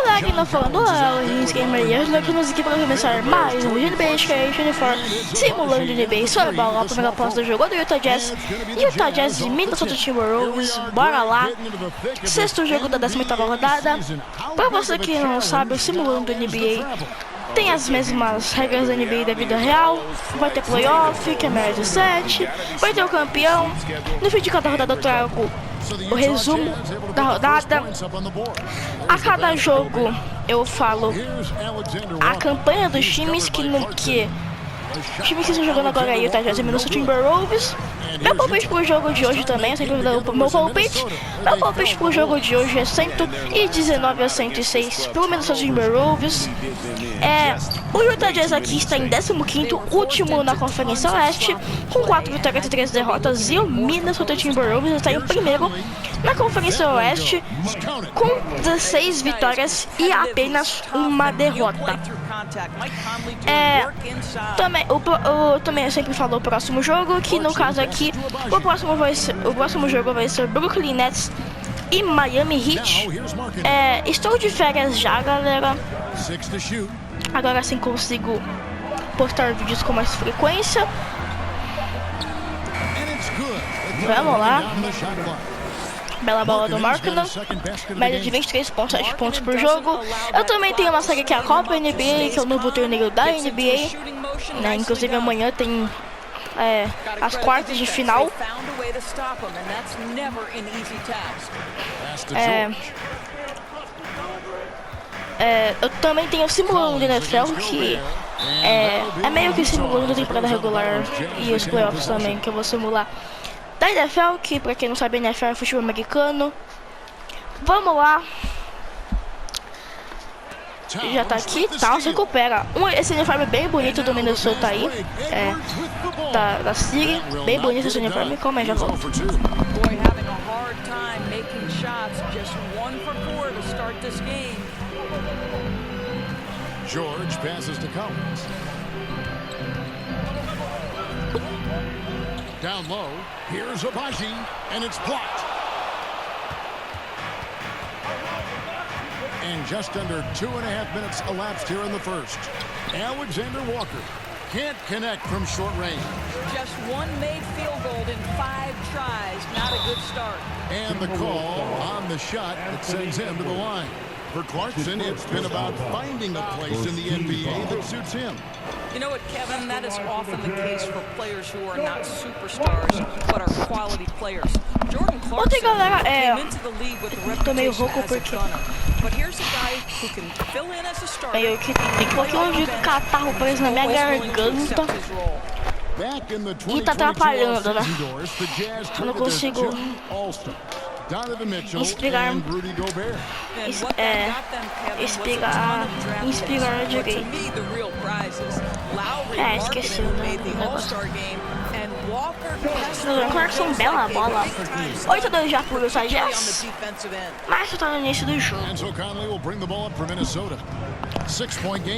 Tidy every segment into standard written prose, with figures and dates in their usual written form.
Olá, quem tá falando? Olá, Gamer, e hoje nós estamos aqui para começar mais um vídeo de NBA Skate Uniform simulando NBA. Sobre a bola, a primeira posse do jogo do Utah Jazz de Minnesotta Timberwolves. Bora lá, sexto jogo da 18ª rodada. Para você que não sabe, o simulando NBA tem as mesmas regras da NBA da vida real. Vai ter playoff, que é melhor de 7. Vai ter o campeão. No fim de cada rodada eu trago o resumo da rodada. A cada jogo eu falo a campanha dos times os times que estão jogando agora aí, Utah Jazz e Minnesota Timberwolves. Meu palpite pro jogo de hoje também, eu sempre dou meu palpite. Meu palpite pro jogo de hoje é 119-106 pro Minnesota Timberwolves. O Utah Jazz aqui está em 15º, último na Conferência Oeste, com 4 vitórias e 3 derrotas. E o Minnesota Timberwolves está em primeiro na Conferência Oeste, com 16 vitórias e apenas uma derrota. Também eu sempre falo o próximo jogo, que no caso aqui, o próximo jogo vai ser Brooklyn Nets e Miami Heat. Estou de férias já, galera. Agora sim consigo postar vídeos com mais frequência. Vamos lá. Bela bola do Markkanen, média de 23,7 pontos por jogo. Eu também tenho uma série que é a Copa NBA, que é o novo torneio da NBA, né? Inclusive amanhã tem as quartas de final. Eu também tenho o simulando de NFL, que é meio que simulando a temporada regular e os playoffs também, que eu vou simular da NFL, que pra quem não sabe, NFL é futebol americano. Vamos lá. Já tá aqui, tá, se recupera. Esse uniforme bem bonito do Minnesota aí, da City. Bem bonito esse uniforme, como é, já volto. George passes to Collins. Down low, here's Abaji, and it's blocked. And just under 2.5 minutes elapsed here in the first. Alexander Walker can't connect from short range. Just one made field goal in 5 tries. Not a good start. And the call on the shot that sends him to the line. For Clarkson, it's been about finding a place in the NBA that suits him. You know what, Kevin? That is often the case for players who are not superstars, but are quality players. Jordan Clarkson came into the league with a reputation as a gunner. But here's a guy who can fill in as a starter. Eu que tem um pouquinho de catarro preso na minha garganta. E tá atrapalhando, né? Eu não consigo inspirar direito. Esqueci o negócio. Clarkson, bela bola. 8-2 já pro Utah Jazz. Mas tá no início do jogo.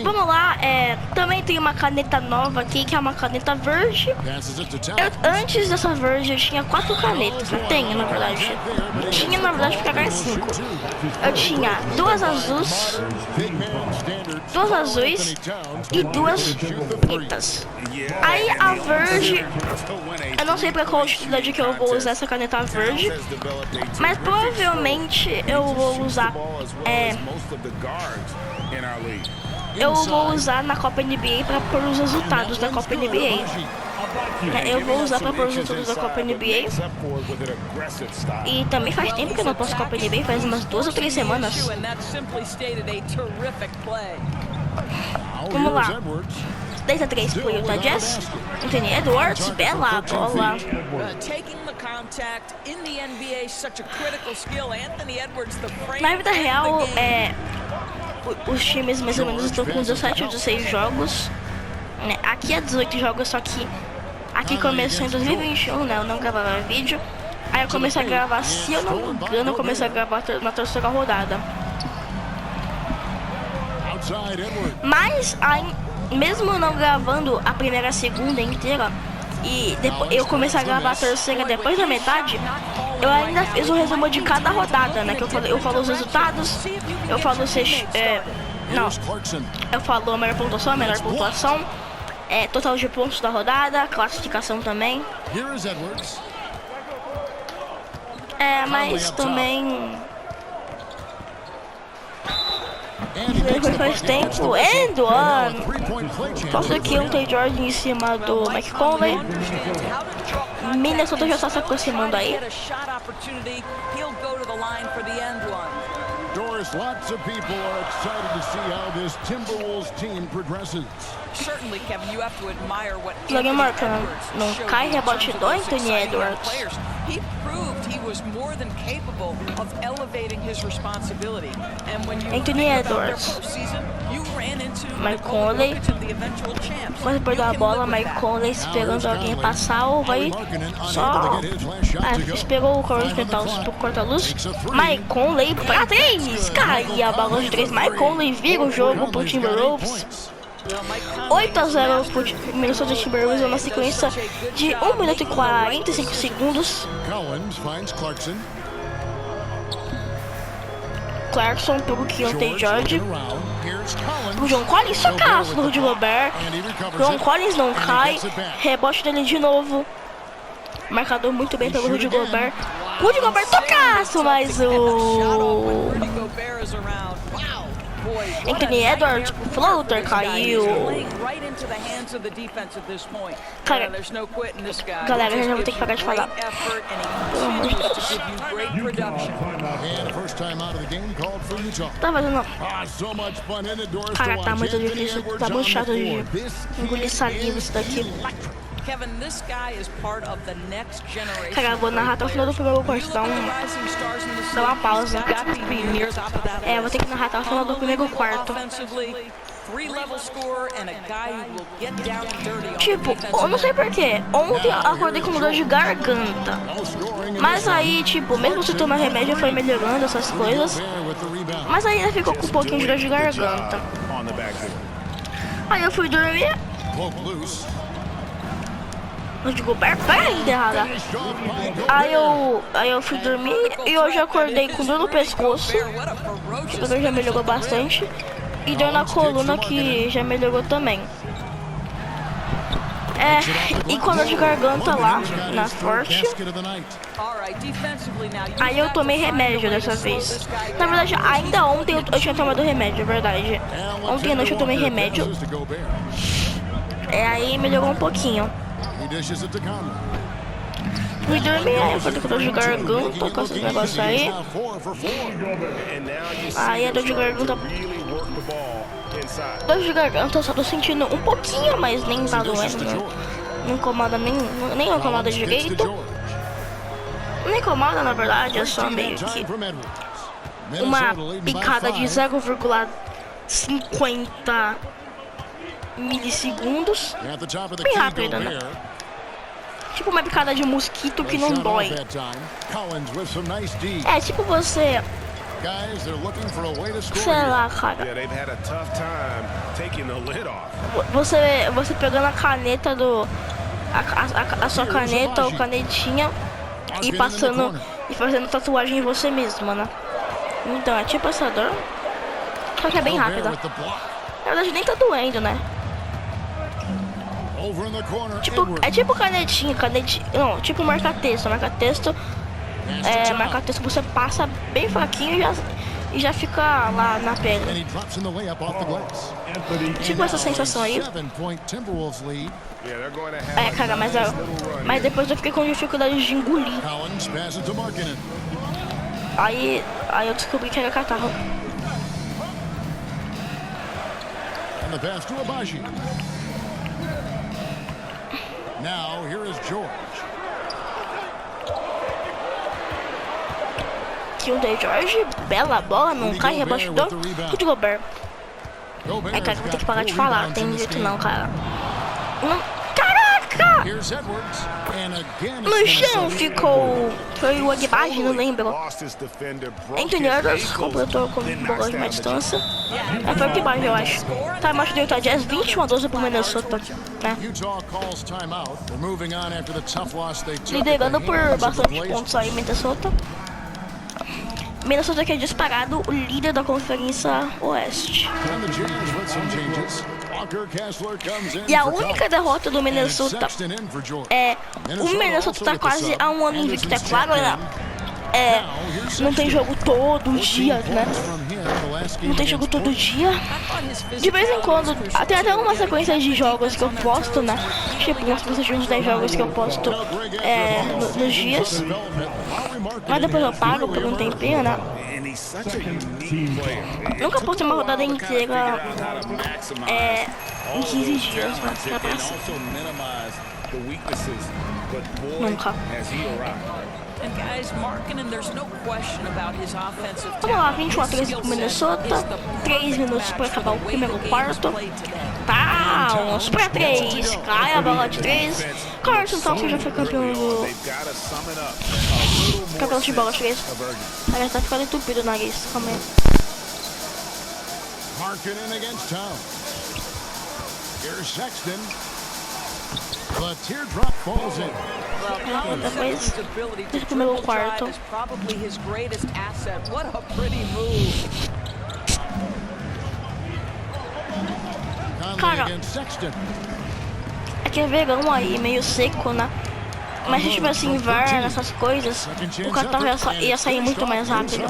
Vamos lá, também tem uma caneta nova aqui, que é uma caneta verde. Antes dessa verde eu tinha 4 canetas. Eu tenho, na verdade. Tinha, na verdade, porque agora é 5. Eu tinha 2 azuis e 2 pretas. Aí a verde, eu não sei pra qual utilidade que eu vou usar essa caneta verde, mas provavelmente eu vou usar na Copa NBA para pôr os resultados da Copa NBA. Eu vou usar para pôr os resultados da Copa NBA. E também faz tempo que eu não posso Copa NBA, faz umas 2 ou 3 semanas. Vamos lá. 10-3 pro Utah Jazz. Anthony Edwards, bela bola. Na vida real, os times mais ou menos estão com 17 ou 16 jogos. Aqui é 18 jogos, só que aqui começou em 2021, né? Eu não gravava vídeo. Aí eu comecei a gravar, se eu não me engano, eu comecei a gravar na terceira rodada. Mas mesmo não gravando a primeira e a segunda inteira, e depois eu comecei a gravar a terceira depois da metade, Eu ainda fiz um resumo de cada rodada, né? Que eu falo os resultados, eu falo eu falo a maior pontuação, a menor pontuação, total de pontos da rodada, classificação também. Mas também faz tempo, do ano. Posso aqui um Tay George em cima do Mike Conley. Minnesota já está se aproximando aí. Doris, lots of people are excited to see how this Timberwolves team progresses. Certainly, Kevin, you have to admire what não cai rebote do Anthony Edwards. He proved he was more than capable of elevating his responsibility. And when you Anthony Edwards, you ran into Mike Conley, the eventual champs. quando perdeu a bola, Mike Conley esperando alguém passar ou vai só esperou o Corinthians tentar o corta-luz. Mike Conley pra 3, cai a bola de 3. Mike Conley vira o jogo pro Timberwolves. 8-0 pro Minnesota Timberwolves, uma sequência de 1 minuto e 45 segundos. Clarkson pelo Tay George. O John Collins socaço do Rudy Gobert. John Collins não cai. Rebote dele de novo. Marcador muito bem pelo Rudy Gobert. Rudy Gobert tocaço, mas o Anthony Edwards, o floater caiu. Cara, galera, já vou ter que parar de falar. Pelo amor de Deus. Tá fazendo. Cara, tá muito difícil. Tá muito chato de engolir saliva isso daqui. Cara, eu vou narrar até o final do primeiro quarto, dá uma pausa. Vou ter que narrar até o final do primeiro quarto. Tipo, eu não sei porquê. Ontem eu acordei com dor de garganta. Mas aí, tipo, mesmo se tomar remédio foi melhorando essas coisas. Mas ainda ficou com um pouquinho de dor de garganta. Aí eu fui dormir. Rudy Gobert, ainda errada. Aí eu fui dormir e hoje acordei com dor no pescoço. Que a dor já melhorou bastante. E dor na coluna que já melhorou também. E com a dor de garganta lá, na forte. Aí eu tomei remédio dessa vez. Na verdade, ainda ontem eu tinha tomado remédio, é verdade. Ontem à noite eu tomei remédio. Aí melhorou um pouquinho. Fui dormir, aí eu falei com dor de garganta, com esses negócios aí. Aí a dor de garganta. Dor de garganta eu só tô sentindo um pouquinho, mas nem tá doendo. Não incomoda nem incomoda direito. Não incomoda, na verdade, é só meio que uma picada de 0,50 milissegundos. Bem rápido, né? Tipo uma picada de mosquito que não dói. Tipo você... Sei lá, cara. Você pegando a caneta a sua caneta ou canetinha e passando e fazendo tatuagem em você mesma, né? Então é tipo essa dor. Só que é bem rápida. Na verdade nem tá doendo, né? Tipo canetinha, não, tipo marca-texto. Marca-texto você passa bem fraquinho e já fica lá na pele. Tipo essa sensação aí. Cara, mas depois eu fiquei com dificuldade de engolir. Aí eu descobri que era catarro. Now, here is George. Que o Tay George, bela bola, não cai, rebote do Rudy Gobert. Cara, vou ter que parar de falar, não tem jeito não, cara. Não, caraca! Here's Edwards, and again No it's chão Minnesota. ficou... Foi o Aguibagem, não lembro. Lost his defender, broke Anthony his Edwards ankles, completou com then bola knocks de down uma the distância. Foi o Aguibagem, eu acho. Timeout do Utah Jazz, 21-12 pro Minnesota. Né? Utah calls timeout. They're moving on after the tough loss they took. Liderando at the por hands of the bastante Blazers. pontos aí, Minnesota. Minnesota que é disparado o líder da Conferência Oeste. And the Jazz with some changes. Walker Kessler comes in E a for única Collins. derrota do And it's Minnesota Sexton in for George. é... O Minnesota tá quase há um ano invicto, é claro, né? Não tem jogo todo dia, né? Não tem jogo todo dia. De vez em quando, tem até uma sequência de jogos que eu posto, né? Tipo, uma sequência de uns 10 jogos que eu posto nos dias. Mas depois eu pago por um tempinho, né? And he's such a unique player. Nunca postei uma rodada inteira em 15 dias, né? And also minimize the weaknesses. But boy, Nunca. has he arrived. And guys, Markkanen, there's no question about his offensive Vamos lá, talent. 21-13 pro Minnesota. 3 minutos para acabar o primeiro quarto. Pounds pra 3. Cai a bola de 3. Carson Thompson já foi campeão do They've got to sum it up. A little more campeão de bola de 3. of urgency. Aliás, tá ficando entupido o nariz. Calma aí. Markkanen against Towns. Here's Sexton. The teardrop falls in. Well, Depois, Sexton's ability to nesse primeiro dribble drive quarto. is probably his greatest asset. What a pretty move. Conley Cara. against Sexton. É que é verão aí, meio seco, né? Mas se tivesse inverno, essas coisas, o catarro ia sair muito mais rápido.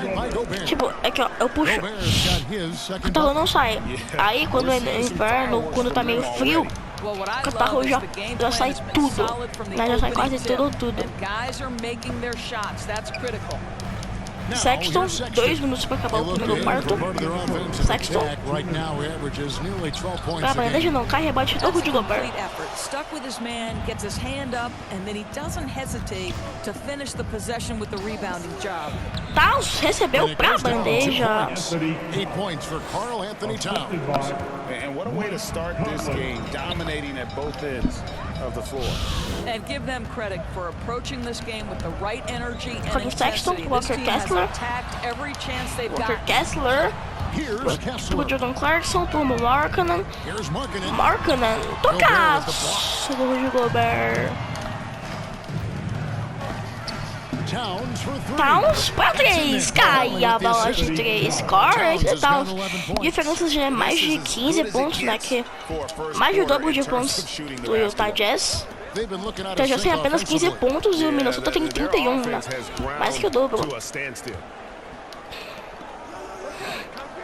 Tipo, é que ó, eu puxo, Gobert's got his o second catarro bucket. não sai. Aí quando é inverno, quando tá meio frio, Well, what I o catarro love is já, the game já plan sai has been tudo. solid from the Né? Já sai opening quase tip. tudo. And guys are making their shots. That's critical. Now, Sexton, here's Sexton. 2 minutos pra acabar o They look primeiro in quarto. for part of their offensive Sexton. attack. Right now, he averages nearly 12 points Pra a Brandon game. não cai, rebate do Rudy Gobert. Complete effort. Stuck with his man, gets his hand up, and then he doesn't hesitate to finish the possession with the rebounding job. Towns recebeu pra bandeja. 8 points for Karl Anthony Towns. And what a way to start this game, dominating at both ends of the floor. And give them credit for approaching this game with the right energy and Fucking Sexton, intensity. This Walker team has Kessler. attacked every chance they've Walker got. Kessler, Here's pro Kessler. Jordan Clarkson, pro Markkanen. Here's Markkanen. Markkanen, tocaço do Rudy Gobert. Towns for 3. Towns pra 3, cai a bola de 3. Corre, Towns. Diferença já é mais de 15 pontos, né? Que mais de o dobro de pontos do Utah Jazz. They've been looking at Então a já tem single apenas 15 offensively. pontos e o Minnesota tem 31, né? Mais que o dobro. To a standstill.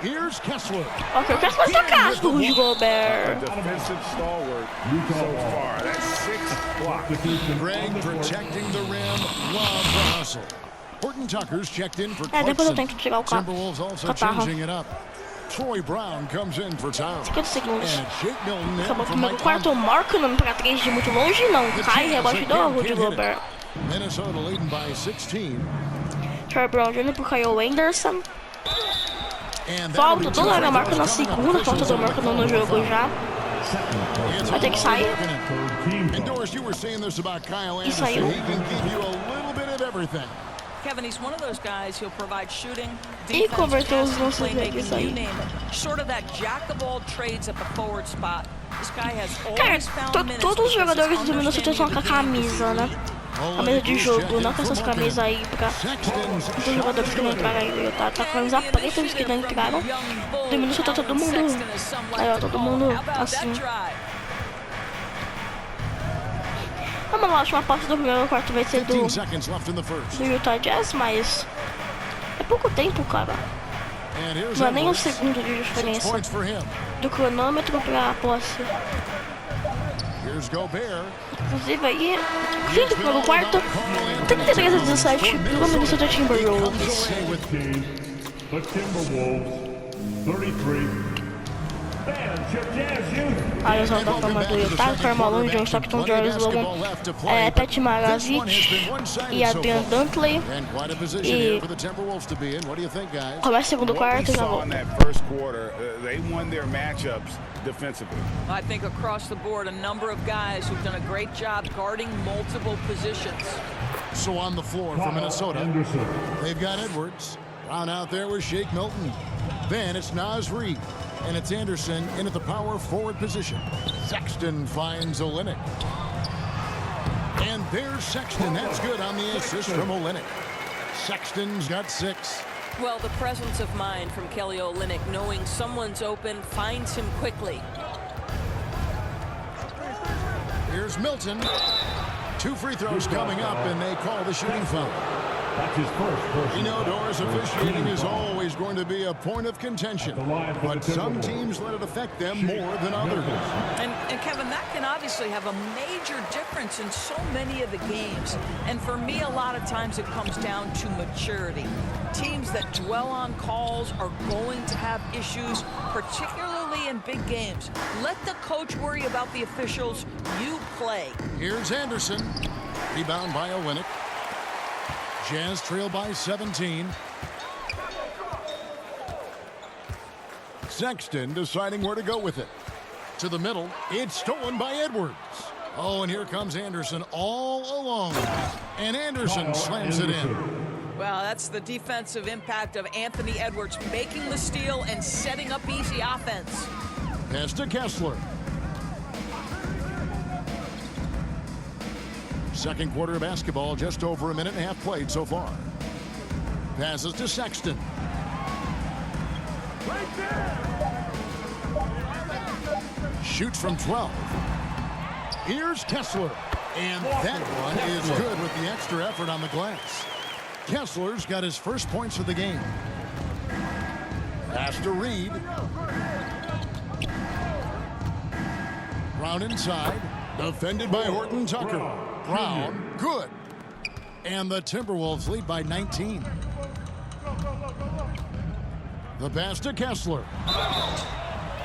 Here's Kessler. Ok, eu quero fazer tocaço do Rudy A Gobert. defensive stalwart so far. That's 6 blocks. Greg protecting the rim. Love the hustle. Horton Tucker's checked in for É, depois eu Clarkson. tenho que tirar o Timberwolves also catarro. changing it up. Troy Brown comes in for Towns. 50 segundos. And Jake Milton in Acabou o for primeiro Mike quarto, o Markkanen pra 3 de muito longe, não cai, rebote do Rudy Gobert. Minnesota leading by 16. Troy Brown Jr. pro Kyle Anderson. And Falta do Larry Markkanen na segunda, falta do Markkanen no jogo já. Vai ter que sair. And Doris, you were saying this about Kyle Anderson. saiu. He can give you a little bit of everything. Kevin, he's one of those guys who'll provide shooting, E defense, converteu os passing, nossos playmaking, legs you aí. name it. Sort of that jack of all trades at the forward spot. This guy has Cara, always found minutes todos os because jogadores his do Minnesota estão com a camisa, né? Camisa de jogo, não com essas camisas aí pra os jogadores que não entraram aí. Tá com a camisa preta, os que não entraram. Do Minnesota todo mundo. Aí ó, todo mundo assim. Vamos lá, a última parte do primeiro quarto vai ser do 15 seconds left in the first. Utah Jazz, mas é pouco tempo, cara. And here's Não é nem um Edwards. segundo de 6 diferença points for him. do cronômetro pra posse. Here's Gobert. Inclusive aí, fim do primeiro quarto, 33-17 pro Minnesota Timberwolves. Stay with The Timberwolves 33, Ale znowu komentuję tak, Karmelu, John Stockton, Jarvis Logan, Patty Maravich e Adrian Dantley. E começa o segundo quarto e já volta. I think across the board, a number of guys who've done a great job guarding multiple positions. So on the floor for Minnesota, they've got Edwards. Brown out there with Shake Milton. Then it's Naz Reid. And it's Anderson in at the power forward position. Sexton finds Olynyk. And there's Sexton. That's good on the assist from Olynyk. Sexton's got 6. Well, the presence of mind from Kelly Olynyk, knowing someone's open, finds him quickly. Here's Milton. 2 free throws coming up, and they call the shooting foul. That's his first personal. You know, Doris, officiating is always going to be a point of contention, but some teams let it affect them more than others. And Kevin, that can obviously have a major difference in so many of the games. And for me, a lot of times it comes down to maturity. Teams that dwell on calls are going to have issues, particularly in big games. Let the coach worry about the officials. You play. Here's Anderson. Rebound by Olynyk. Jazz trail by 17. Sexton deciding where to go with it. To the middle. It's stolen by Edwards. Oh, and here comes Anderson all alone. And Anderson slams it in. Well, that's the defensive impact of Anthony Edwards, making the steal and setting up easy offense. Pass to Kessler. Second quarter of basketball, just over a minute and a half played so far. Passes to Sexton. Shoots from 12. Here's Kessler. And that one is good with the extra effort on the glass. Kessler's got his first points of the game. Pass to Reid. Brown inside. Defended by Horton Tucker. Brown, good. And the Timberwolves lead by 19. The pass to Kessler.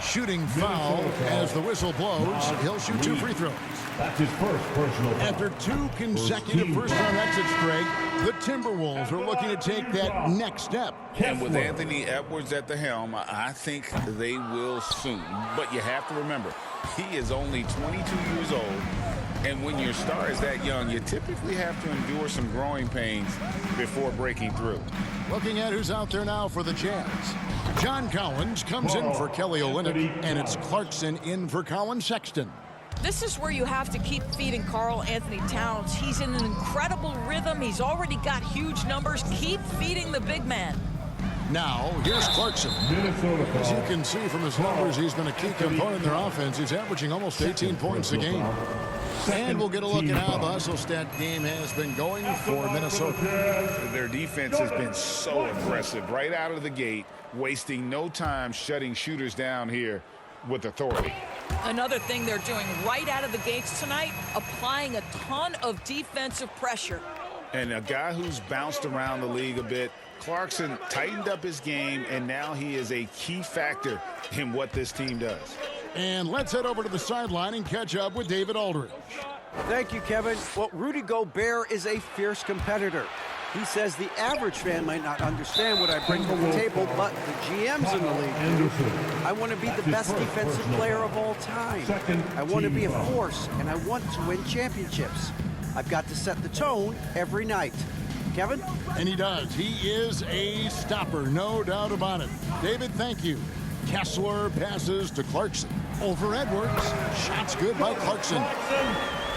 Shooting foul as the whistle blows. He'll shoot 2 free throws. That's his first personal. After 2 consecutive first-round exits, Greg, the Timberwolves are looking to take that next step. And with Anthony Edwards at the helm, I think they will soon. But you have to remember, he is only 22 years old. And when your star is that young, you typically have to endure some growing pains before breaking through. Looking at who's out there now for the Jazz. John Collins comes in for Kelly Olynyk, and it's Clarkson in for Colin Sexton. This is where you have to keep feeding Karl Anthony Towns. He's in an incredible rhythm. He's already got huge numbers. Keep feeding the big man. Now, here's Clarkson. As you can see from his numbers, he's been a key component in their offense. He's averaging almost 18 points a game. And we'll get a look at how the hustle stat game has been going for Minnesota. Their defense has been so aggressive right out of the gate, wasting no time shutting shooters down here with authority. Another thing they're doing right out of the gates tonight, applying a ton of defensive pressure. And a guy who's bounced around the league a bit, Clarkson tightened up his game, and now he is a key factor in what this team does. And let's head over to the sideline and catch up with David Aldridge. Thank you, Kevin. Well, Rudy Gobert is a fierce competitor. He says the average fan might not understand what I bring to the table, but the GMs in the league do. I want to be the best defensive player of all time. I want to be a force, and I want to win championships. I've got to set the tone every night. Kevin? And he does. He is a stopper, no doubt about it. David, thank you. Kessler passes to Clarkson. Over Edwards. Shots good by Clarkson.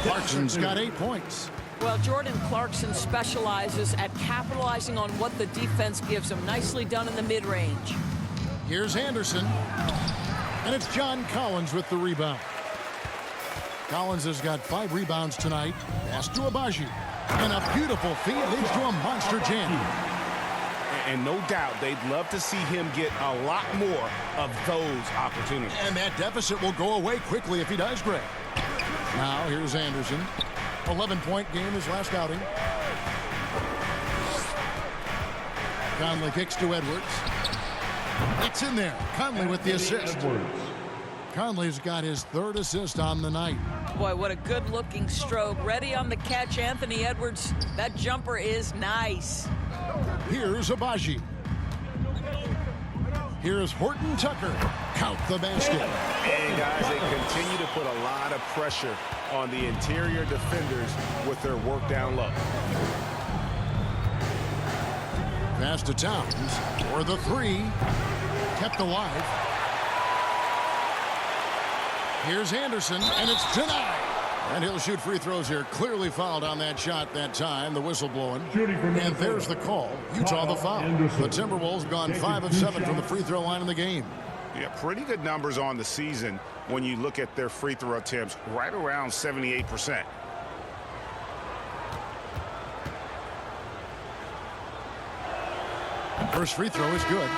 Clarkson's got 8 points. Well, Jordan Clarkson specializes at capitalizing on what the defense gives him. Nicely done in the mid-range. Here's Anderson. And it's John Collins with the rebound. Collins has got 5 rebounds tonight. Pass to Abaji. And a beautiful feed leads to a monster jam. And no doubt they'd love to see him get a lot more of those opportunities. And that deficit will go away quickly if he does, Greg. Now here's Anderson. 11-point game his last outing. Conley kicks to Edwards. It's in there. Conley with the assist. Conley's got his 3rd assist on the night. Boy, what a good-looking stroke. Ready on the catch, Anthony Edwards. That jumper is nice. Here's Abaji. Here's Horton Tucker. Count the basket. And guys, they continue to put a lot of pressure on the interior defenders with their work down low. Pass to Towns for the 3. Kept alive. Here's Anderson, and it's denied. And he'll shoot free throws here. Clearly fouled on that shot that time. The whistle blowing. And there's the call. Utah the foul. The Timberwolves gone 5 of 7 from the free throw line in the game. Yeah, pretty good numbers on the season when you look at their free throw attempts, right around 78%. First free throw is good.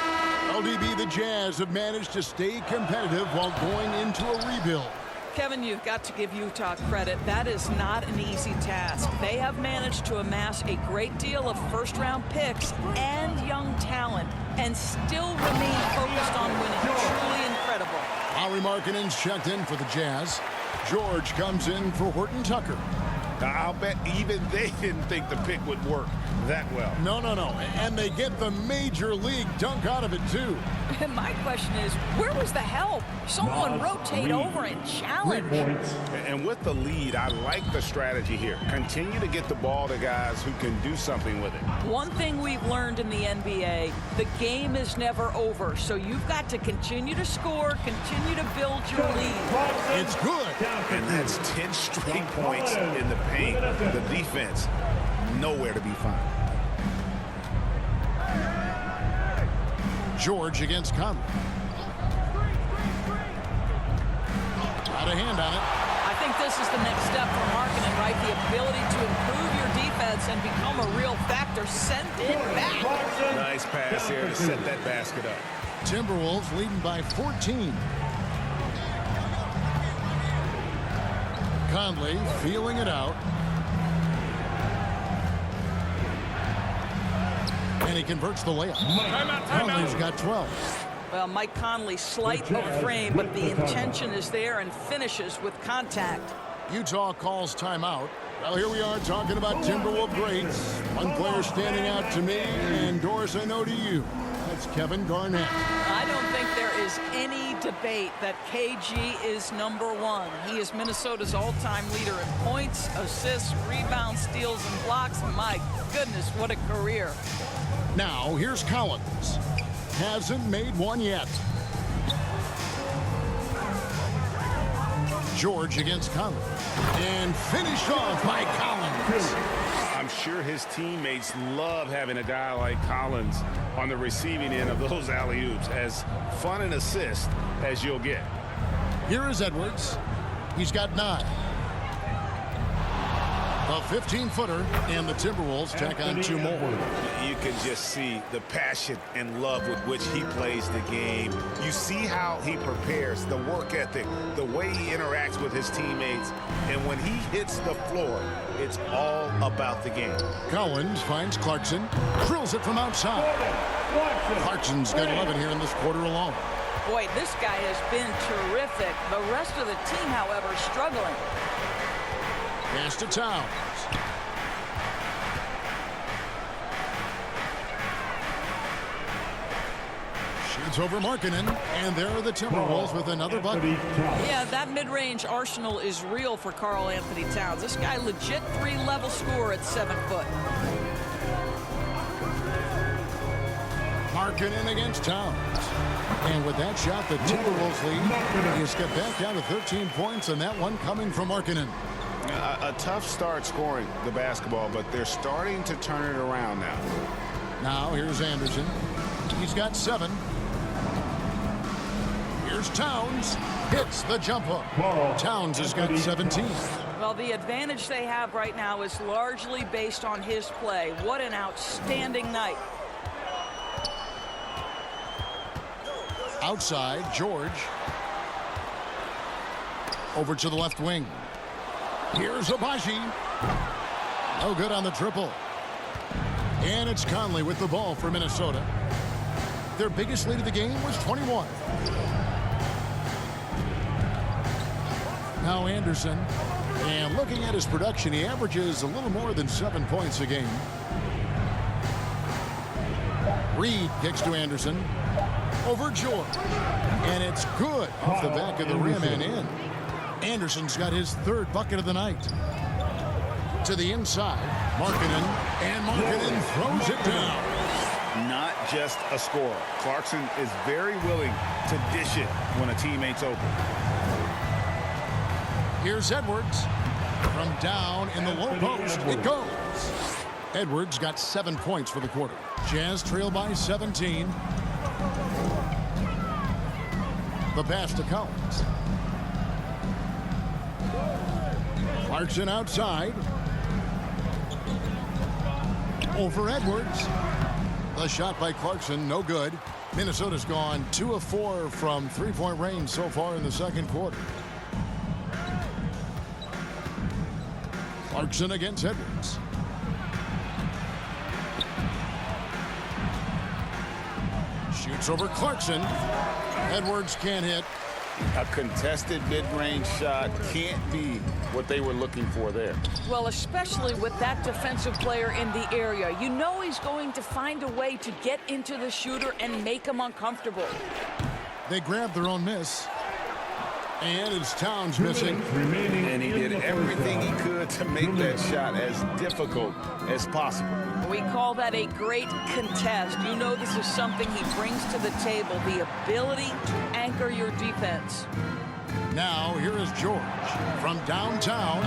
LDB, the Jazz have managed to stay competitive while going into a rebuild. Kevin, you've got to give Utah credit. That is not an easy task. They have managed to amass a great deal of first-round picks and young talent and still remain focused on winning. Truly incredible. Lauri Markkanen's checked in for the Jazz. George comes in for Horton Tucker. I'll bet even they didn't think the pick would work that well. No. And they get the major league dunk out of it, too. And my question is, where was the help? Someone rotate over and challenge. And with the lead, I like the strategy here. Continue to get the ball to guys who can do something with it. One thing we've learned in the NBA, the game is never over. So you've got to continue to score, continue to build your lead. It's good. And that's 10 straight points in the paint. The defense, nowhere to be found. George against Conley. Got a hand on it. I think this is the next step for Markkanen, right? The ability to improve your defense and become a real factor. Send it back. Nice pass here to set that basket up. Timberwolves leading by 14. Conley feeling it out. And he converts the layup. Conley's got 12. Well, Mike Conley, slight of frame, but the intention is there and finishes with contact. Utah calls timeout. Well, here we are talking about Timberwolves greats. One player standing out to me, and Doris, I know to you. That's Kevin Garnett. I don't think there is any debate that KG is #1. He is Minnesota's all-time leader in points, assists, rebounds, steals, and blocks. My goodness, what a career. Now, here's Collins. Hasn't made one yet. George against Conley. And finished off by Collins. I'm sure his teammates love having a guy like Collins on the receiving end of those alley-oops. As fun an assist as you'll get. Here is Edwards. He's got 9. A 15-footer, and the Timberwolves tack on 2 more. You can just see the passion and love with which he plays the game. You see how he prepares, the work ethic, the way he interacts with his teammates. And when he hits the floor, it's all about the game. Collins finds Clarkson, drills it from outside. Clarkson's got 11 here in this quarter alone. Boy, this guy has been terrific. The rest of the team, however, struggling. Pass to Towns. Shoots over Markkanen, and there are the Timberwolves with another bucket. Yeah, that mid-range arsenal is real for Karl Anthony Towns. This guy legit 3-level scorer at 7 foot. Markkanen against Towns. And with that shot, the Timberwolves lead. He's got back down to 13 points, and that one coming from Markkanen. A tough start scoring the basketball, but they're starting to turn it around now. Now, here's Anderson. He's got 7. Here's Towns. Hits the jump hook. Towns has got 17. Well, the advantage they have right now is largely based on his play. What an outstanding night. Outside, George. Over to the left wing. Here's Abaji. No good on the triple. And it's Conley with the ball for Minnesota. Their biggest lead of the game was 21. Now Anderson. And looking at his production, he averages a little more than 7 points a game. Reed kicks to Anderson. Over George. And it's good off the back of the rim and in. Anderson's got his 3rd bucket of the night. To the inside. Markkanen. And Markkanen throws it down. Not just a scorer. Clarkson is very willing to dish it when a teammate's open. Here's Edwards. From down in the low post. It goes. Edwards got 7 points for the quarter. Jazz trail by 17. The pass to Collins. Clarkson outside. Over Edwards. The shot by Clarkson, no good. Minnesota's gone 2 of 4 from 3-point range so far in the second quarter. Clarkson against Edwards. Shoots over Clarkson. Edwards can't hit. A contested mid-range shot can't be what they were looking for there. Well, especially with that defensive player in the area. You know he's going to find a way to get into the shooter and make him uncomfortable. They grabbed their own miss. And it's Towns missing. And he did everything he could to make that shot as difficult as possible. We call that a great contest. You know this is something he brings to the table, the ability to anchor your defense. Now, here is George from downtown.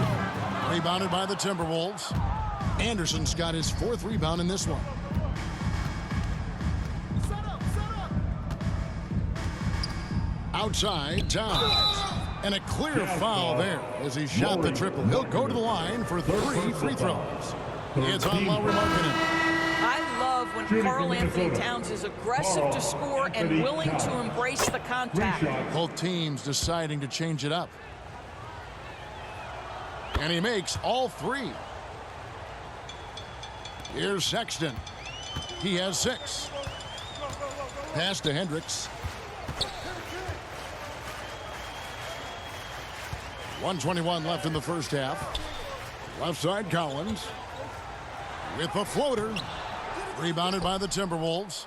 Rebounded by the Timberwolves. Anderson's got his 4th rebound in this one. Outside, Towns. And a clear foul there as he shot the triple. He'll go to the line for 3 free throws. It's on Lowry Markkanen. I love when Karl Anthony Towns is aggressive to score and willing to embrace the contact. Both teams deciding to change it up. And he makes all 3. Here's Sexton. He has 6. Pass to Hendricks. 1:21 left in the first half. Left side, Collins. With the floater. Rebounded by the Timberwolves.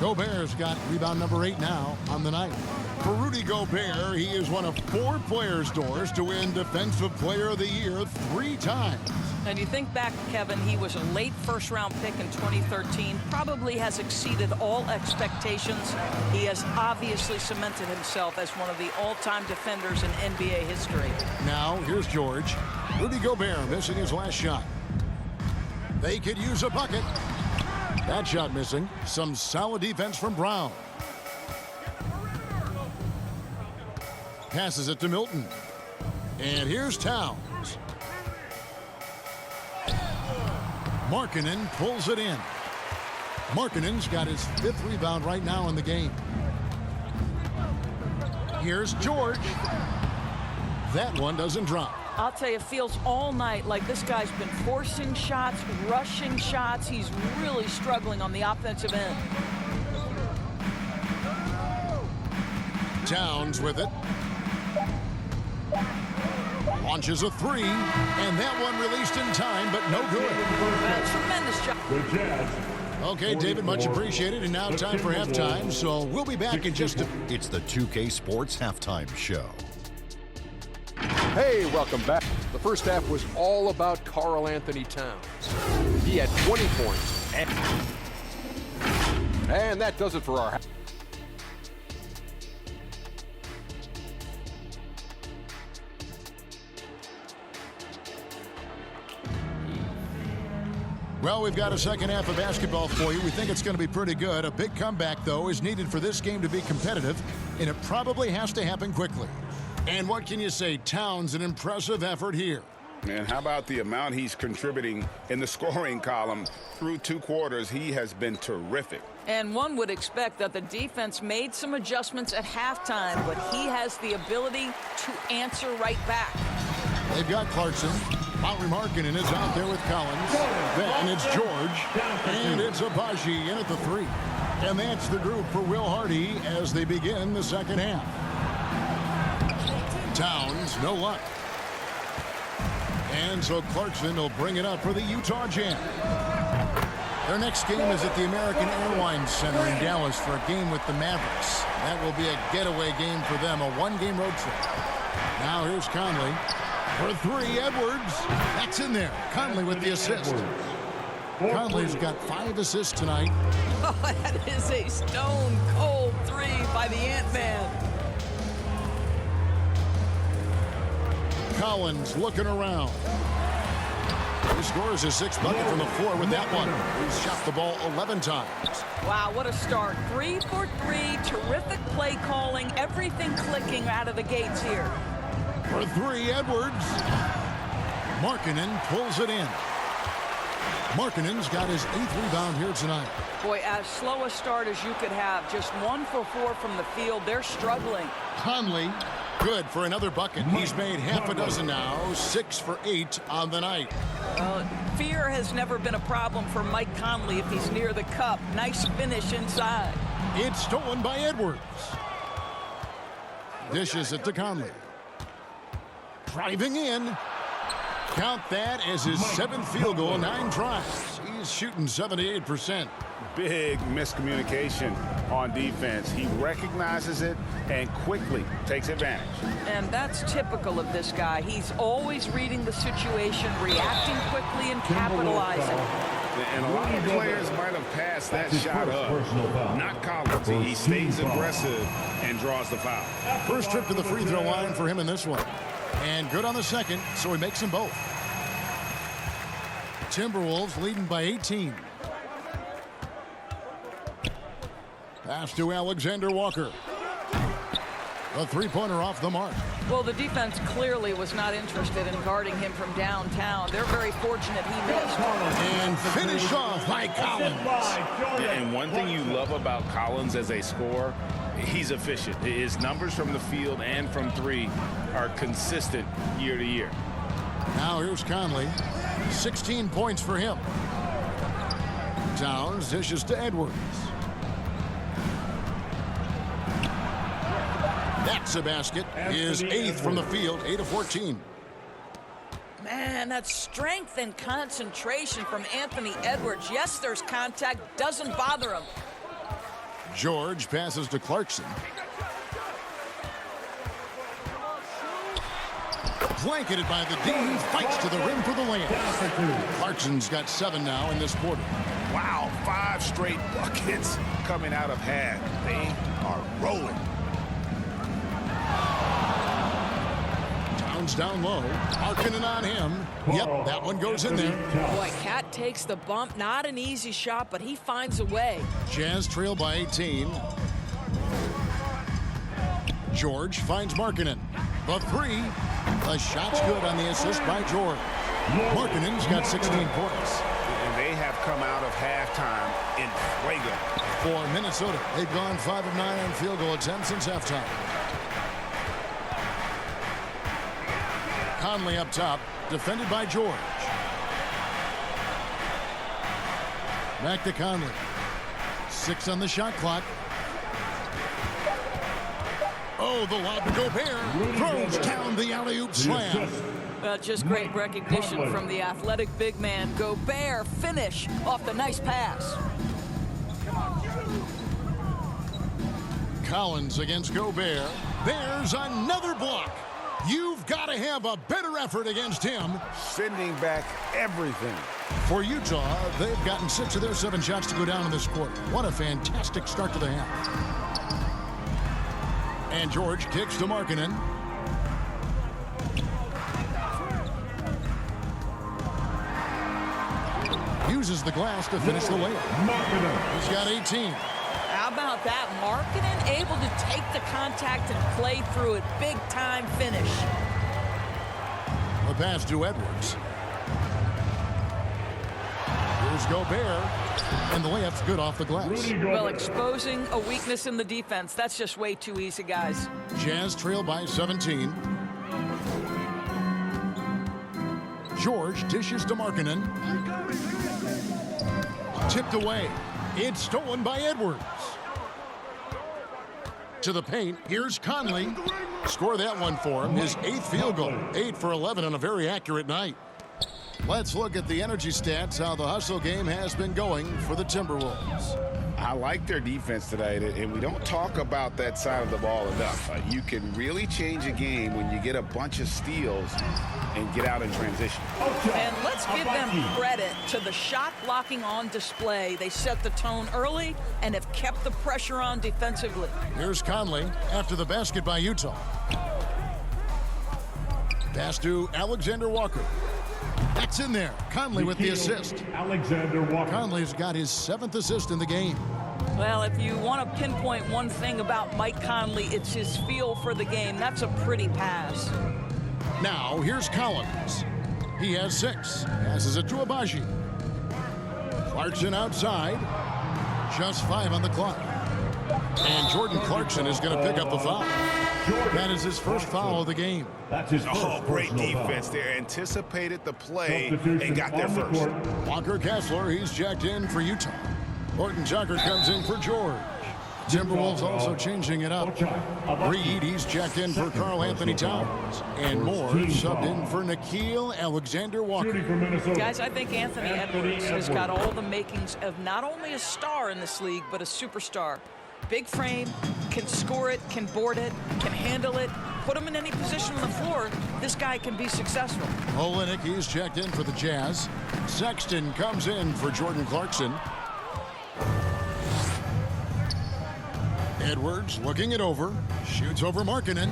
Gobert's got rebound number 8 now on the night. For Rudy Gobert, he is one of 4 players, Doris, to win Defensive Player of the Year 3 times. And you think back, Kevin, he was a late first-round pick in 2013, probably has exceeded all expectations. He has obviously cemented himself as one of the all-time defenders in NBA history. Now, here's George. Rudy Gobert missing his last shot. They could use a bucket. That shot missing. Some solid defense from Brown. Passes it to Milton. And here's Towns. Markkanen pulls it in. Markkanen's got his 5th rebound right now in the game. Here's George. That one doesn't drop. I'll tell you, it feels all night like this guy's been forcing shots, rushing shots. He's really struggling on the offensive end. Towns with it. Launches a 3, and that one released in time, but no good. Tremendous job. Okay, David, much appreciated. And now time for halftime, so we'll be back in just a... It's the 2K Sports Halftime Show. Hey, welcome back. The first half was all about Karl Anthony Towns. He had 20 points. And that does it for our half. Well, we've got a second half of basketball for you. We think it's going to be pretty good. A big comeback, though, is needed for this game to be competitive, and it probably has to happen quickly. And what can you say? Towns, an impressive effort here. And how about the amount he's contributing in the scoring column through 2 quarters? He has been terrific. And one would expect that the defense made some adjustments at halftime, but he has the ability to answer right back. They've got Clarkson. Lowry Markkanen is out there with Collins. Then it's George. And it's Abaji in at the 3. And that's the group for Will Hardy as they begin the second half. Towns, no luck. And so Clarkson will bring it up for the Utah Jazz. Their next game is at the American Airlines Center in Dallas for a game with the Mavericks. That will be a getaway game for them, a one-game road trip. Now here's Conley. For three, Edwards. That's in there. Conley with the assist. Conley's got 5 assists tonight. Oh, that is a stone-cold three by the Ant-Man. Collins looking around. He scores his 6th bucket from the floor with that one. He's shot the ball 11 times. Wow, what a start. 3 for 3. Terrific play calling. Everything clicking out of the gates here. For three, Edwards. Markkanen pulls it in. Markkanen's got his 8th rebound here tonight. Boy, as slow a start as you could have. Just 1 for 4 from the field. They're struggling. Conley, good for another bucket. He's made half a dozen now. 6 for 8 on the night. Fear has never been a problem for Mike Conley if he's near the cup. Nice finish inside. It's stolen by Edwards. Dishes it to Conley. Driving in. Count that as his 7th field goal, 9 tries. He's shooting 78%. Big miscommunication on defense. He recognizes it and quickly takes advantage. And that's typical of this guy. He's always reading the situation, reacting quickly, and capitalizing. And a lot of players might have passed that shot up. Not Collins. He stays aggressive and draws the foul. First trip to the free throw line for him in this one. And good on the second, so he makes them both. Timberwolves leading by 18. Pass to Alexander Walker. A three-pointer off the mark. Well, the defense clearly was not interested in guarding him from downtown. They're very fortunate he missed. And finish off by Collins. And one thing you love about Collins as a scorer, he's efficient. His numbers from the field and from three are consistent year to year. Now here's Conley. 16 points for him. Towns dishes to Edwards. That's a basket. His 8th from the field, 8 of 14. Man, that's strength and concentration from Anthony Edwards. Yes, there's contact. Doesn't bother him. George passes to Clarkson. Blanketed by the D, fights to the rim for the layup. Clarkson's got 7 now in this quarter. Wow, 5 straight buckets coming out of half. They are rolling. Towns down low. Markkanen on him. Yep, that one goes in there. Boy, Cat takes the bump. Not an easy shot, but he finds a way. Jazz trail by 18. George finds Markkanen. The three. The shot's good on the assist by George. Markkanen's got 16 points. And they have come out of halftime in fuego. For Minnesota, they've gone 5 of 9 on field goal attempts since halftime. Conley up top, defended by George. Back to Conley. 6 on the shot clock. Oh, the lob to Gobert. Throws down the alley-oop slam. Just great recognition from the athletic big man. Gobert finish off the nice pass. Collins against Gobert. There's another block. You've got to have a better effort against him. Sending back everything. For Utah, they've gotten 6 of their 7 shots to go down in this quarter. What a fantastic start to the half. And George kicks to Markkanen. Uses the glass to finish the layup. He's got 18. How about that? Markkanen able to take the contact and play through it. Big time finish. The pass to Edwards. Here's Gobert. And the layup's good off the glass. Well, exposing a weakness in the defense. That's just way too easy, guys. Jazz trail by 17. George dishes to Markkanen. Tipped away. It's stolen by Edwards. To the paint, here's Conley. Score that one for him, his 8th field goal. 8 for 11 on a very accurate night. Let's look at the energy stats, how the hustle game has been going for the Timberwolves. I like their defense tonight, and we don't talk about that side of the ball enough. You can really change a game when you get a bunch of steals and get out in transition. And let's give them credit to the shot blocking on display. They set the tone early and have kept the pressure on defensively. Here's Conley after the basket by Utah. Pass to Alexander Walker. That's in there. Conley with the assist. Alexander Walker. Conley's got his 7th assist in the game. Well, if you want to pinpoint one thing about Mike Conley, it's his feel for the game. That's a pretty pass. Now, here's Collins. He has 6. Passes it to Abaji. Clarkson outside. Just 5 on the clock. And Jordan Clarkson is going to pick up the foul. That is his first foul of the game. That's his first Great defense there. Anticipated the play and got there first. Walker Kessler, he's checked in for Utah. Horton Tucker comes in for George. Timberwolves also changing it up. Reed, he's checked in for Karl Anthony Towns. And Moore subbed in for Nickeil Alexander-Walker. Guys, I think Anthony Edwards has got all the makings of not only a star in this league, but a superstar. Big frame, can score it, can board it, can handle it. Put him in any position on the floor, this guy can be successful. Olenek, he's checked in for the Jazz. Sexton comes in for Jordan Clarkson. Edwards looking it over. Shoots over Markkanen.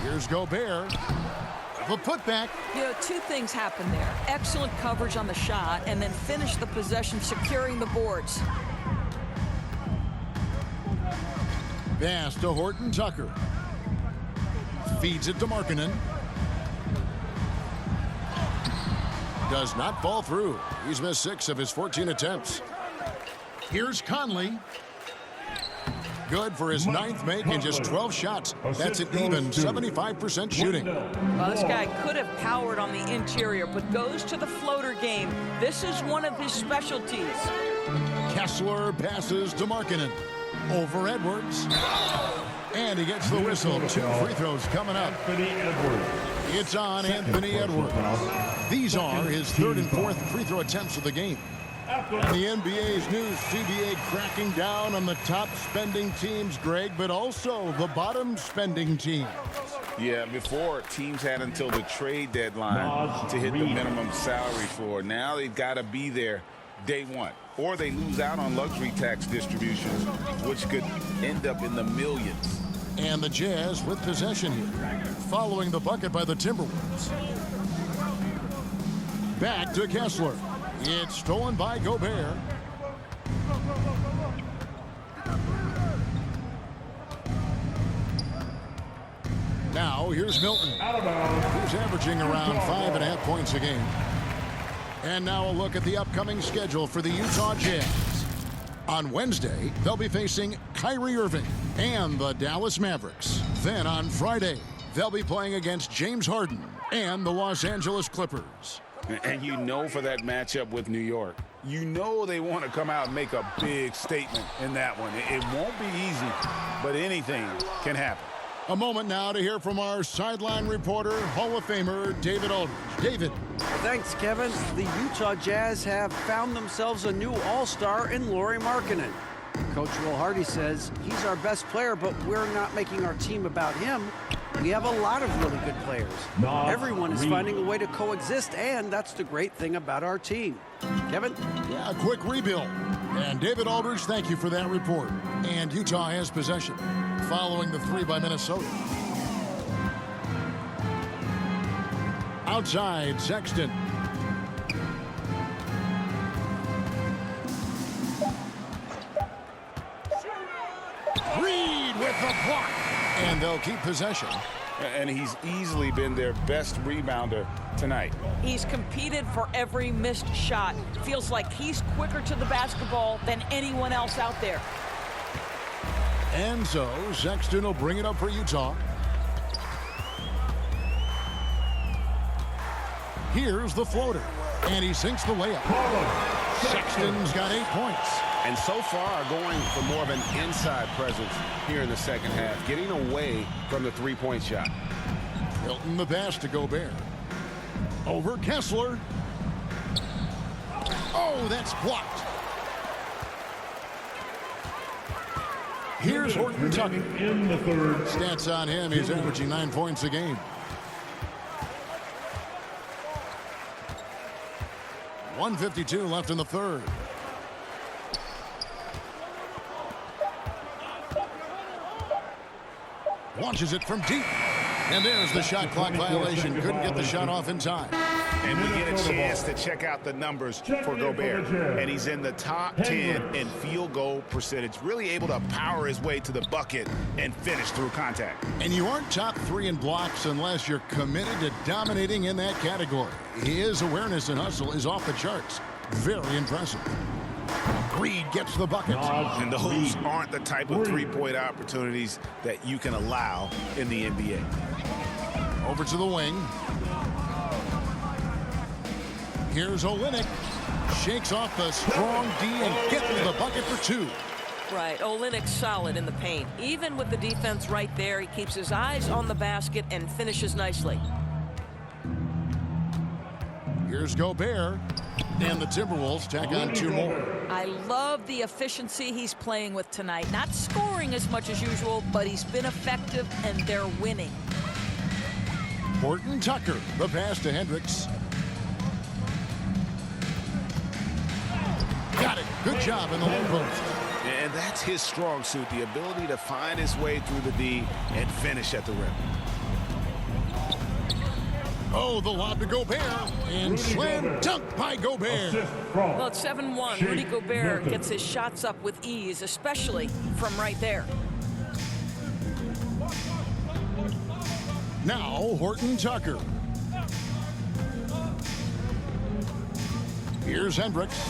Here's Gobert. The putback. You know, 2 things happen there. Excellent coverage on the shot, and then finish the possession securing the boards. Pass to Horton Tucker. Feeds it to Markkanen. Does not fall through. He's missed 6 of his 14 attempts. Here's Conley. Good for his 9th make in just 12 shots. That's an even 75% shooting. Well, this guy could have powered on the interior, but goes to the floater game. This is one of his specialties. Kessler passes to Markkanen. Over Edwards. And he gets the whistle. 2 free throws coming up. Anthony Edwards. It's on Anthony Edwards. These are his 3rd and 4th free throw attempts of the game. And the NBA's new CBA cracking down on the top spending teams, Greg, but also the bottom spending teams. Yeah, before teams had until the trade deadline to hit the minimum salary floor. Now they've got to be there day one, or they lose out on luxury tax distributions, which could end up in the millions. And the Jazz with possession here, following the bucket by the Timberwolves. Back to Kessler. It's stolen by Gobert. Now here's Milton, who's averaging around 5.5 points a game. And now a look at the upcoming schedule for the Utah Jazz. On Wednesday, they'll be facing Kyrie Irving and the Dallas Mavericks. Then on Friday, they'll be playing against James Harden and the Los Angeles Clippers. And you know, for that matchup with New York, you know they want to come out and make a big statement in that one. It won't be easy, but anything can happen. A moment now to hear from our sideline reporter, Hall of Famer David Aldridge. David. Thanks, Kevin. The Utah Jazz have found themselves a new all-star in Lauri Markkanen. Coach Will Hardy says he's our best player, but we're not making our team about him. We have a lot of really good players. Everyone is finding a way to coexist, and that's the great thing about our team. Kevin? Yeah, a quick rebuild. And David Aldridge, thank you for that report. And Utah has possession, following the 3 by Minnesota. Outside, Sexton. Reed with the block. And they'll keep possession. And he's easily been their best rebounder tonight. He's competed for every missed shot. Feels like he's quicker to the basketball than anyone else out there. And so Sexton will bring it up for Utah. Here's the floater. And he sinks the layup. Sexton's got 8 points. And so far, going for more of an inside presence here in the second half, getting away from the three-point shot. Milton the pass to Gobert. Over Kessler. Oh, that's blocked. Here's Horton Tucker. In the third. Stats on him, he's averaging 9 points a game. 1:52 left in the third. Launches it from deep. And there's the shot clock violation. Couldn't get the shot off in time. And we get a chance to check out the numbers for Gobert. And he's in the top 10 in field goal percentage. Really able to power his way to the bucket and finish through contact. And you aren't top 3 in blocks unless you're committed to dominating in that category. His awareness and hustle is off the charts. Very impressive. Reed gets the bucket. And those aren't the type of three-point opportunities that you can allow in the NBA. Over to the wing. Here's Olynyk. Shakes off the strong D and gets the bucket for 2. Right, Olynyk's solid in the paint. Even with the defense right there, he keeps his eyes on the basket and finishes nicely. Here's Gobert. And the Timberwolves tack on 2 more. I love the efficiency he's playing with tonight. Not scoring as much as usual, but he's been effective and they're winning. Horton Tucker, the pass to Hendricks. Got it. Good job in the low post. And that's his strong suit, the ability to find his way through the D and finish at the rim. Oh, the lob to Gobert. And slam dunk by Gobert. Well, it's 7-1. Rudy Gobert gets his shots up with ease, especially from right there. Now, Horton Tucker. Here's Hendricks.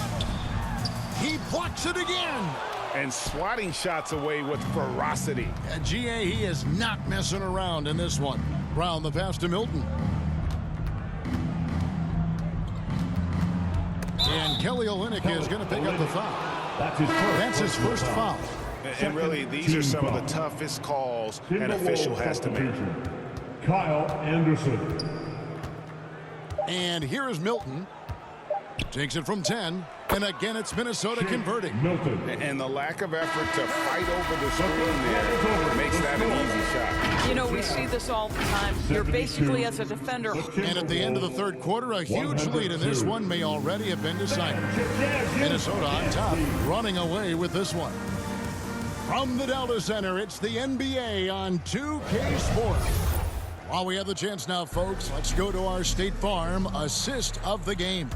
He blocks it again. And swatting shots away with ferocity. GA, he is not messing around in this one. Brown the pass to Milton. And Kelly Olynyk is going to pick up the foul. That's his first foul. And really, these are some of the toughest calls an official has to make. Kyle Anderson. And here is Milton. Takes it from 10. And again, it's Minnesota converting. Milton. And the lack of effort to fight over the screen there makes that an easy shot. You know, we see this all the time. You're basically, as a defender. And at the end of the third quarter, a huge lead in this one may already have been decided. Minnesota on top, running away with this one. From the Delta Center, it's the NBA on 2K Sports. While we have the chance now, folks, let's go to our State Farm assist of the game.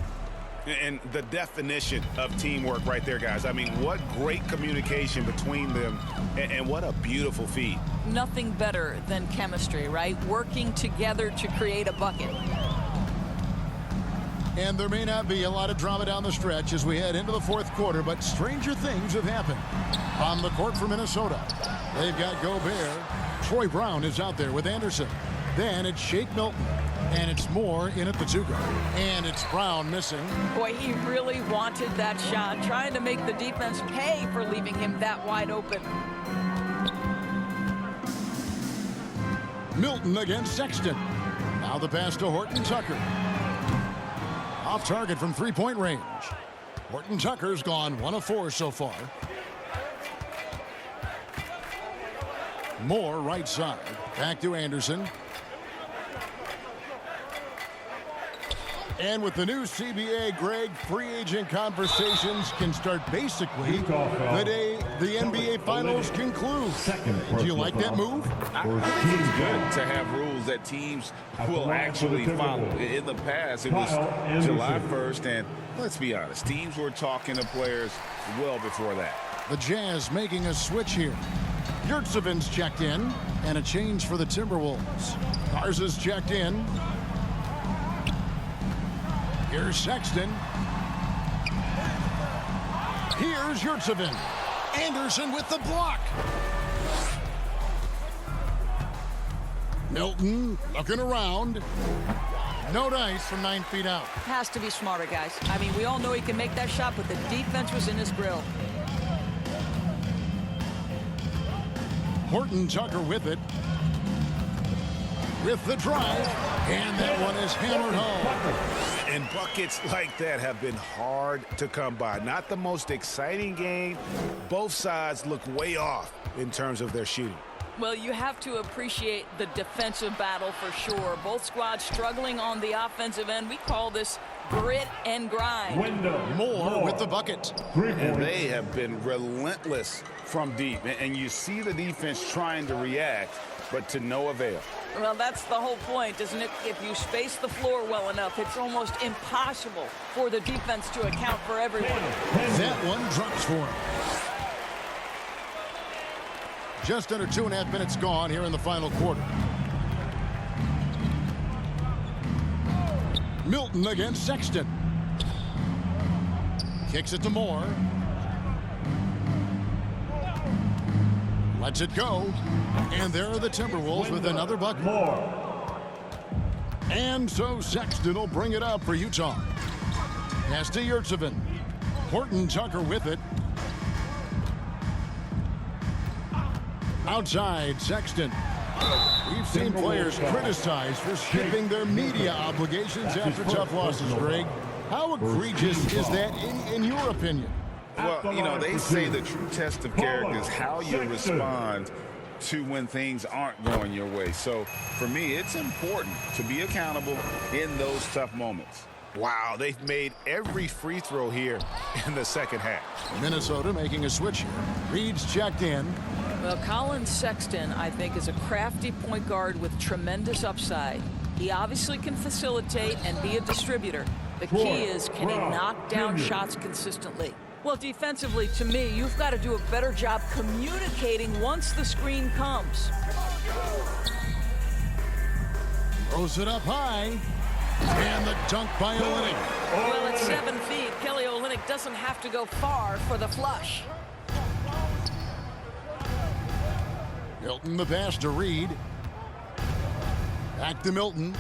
And the definition of teamwork right there, guys. I mean, what great communication between them, and what a beautiful feed. Nothing better than chemistry, right? Working together to create a bucket. And there may not be a lot of drama down the stretch as we head into the fourth quarter, but stranger things have happened. On the court for Minnesota, they've got Gobert. Troy Brown is out there with Anderson. Then it's Shake Milton. And it's Moore in at the 2 guard. And it's Brown missing. Boy, he really wanted that shot, trying to make the defense pay for leaving him that wide open. Milton against Sexton. Now the pass to Horton Tucker. Off target from 3-point range. Horton Tucker's gone 1 of 4 so far. Moore right side. Back to Anderson. And with the new CBA, Greg, free agent conversations can start basically the day the NBA Finals conclude. Do you like that move? I think it's good to have rules that teams will actually follow. In the past, it was July 1st, and let's be honest, teams were talking to players well before that. The Jazz making a switch here. Yurtseven's checked in, and a change for the Timberwolves. Garza's checked in. Here's Sexton. Here's Yurtseven. Anderson with the block. Milton looking around. No dice from 9 feet out. Has to be smarter, guys. I mean, we all know he can make that shot, but the defense was in his grill. Horton Tucker with it. With the drive. And that one is hammered home. And buckets like that have been hard to come by. Not the most exciting game. Both sides look way off in terms of their shooting. Well, you have to appreciate the defensive battle for sure. Both squads struggling on the offensive end. We call this grit and grind. Moore with the bucket. And they have been relentless from deep. And you see the defense trying to react, but to no avail. Well, that's the whole point, isn't it? If you space the floor well enough, it's almost impossible for the defense to account for everyone. That one drops for him. Just under 2.5 minutes gone here in the final quarter. Milton against Sexton. Kicks it to Moore. Lets it go. And there are the Timberwolves with another bucket. And so Sexton will bring it up for Utah. Pass to Yurtseven. Horton Tucker with it. Outside, Sexton. We've seen players criticized for skipping their media obligations after tough losses, Greg. How egregious is that in your opinion? Well, you know, they say the true test of character is how you respond to when things aren't going your way. So, for me, it's important to be accountable in those tough moments. Wow, they've made every free throw here in the second half. Minnesota making a switch here. Reed's checked in. Well, Colin Sexton, I think, is a crafty point guard with tremendous upside. He obviously can facilitate and be a distributor. The key is, can he knock down shots consistently? Well, defensively, to me, you've got to do a better job communicating once the screen comes. Throws it up high. And the dunk by Olynyk. Well, at 7 feet, Kelly Olynyk doesn't have to go far for the flush. Milton the pass to Reed. Back to Milton.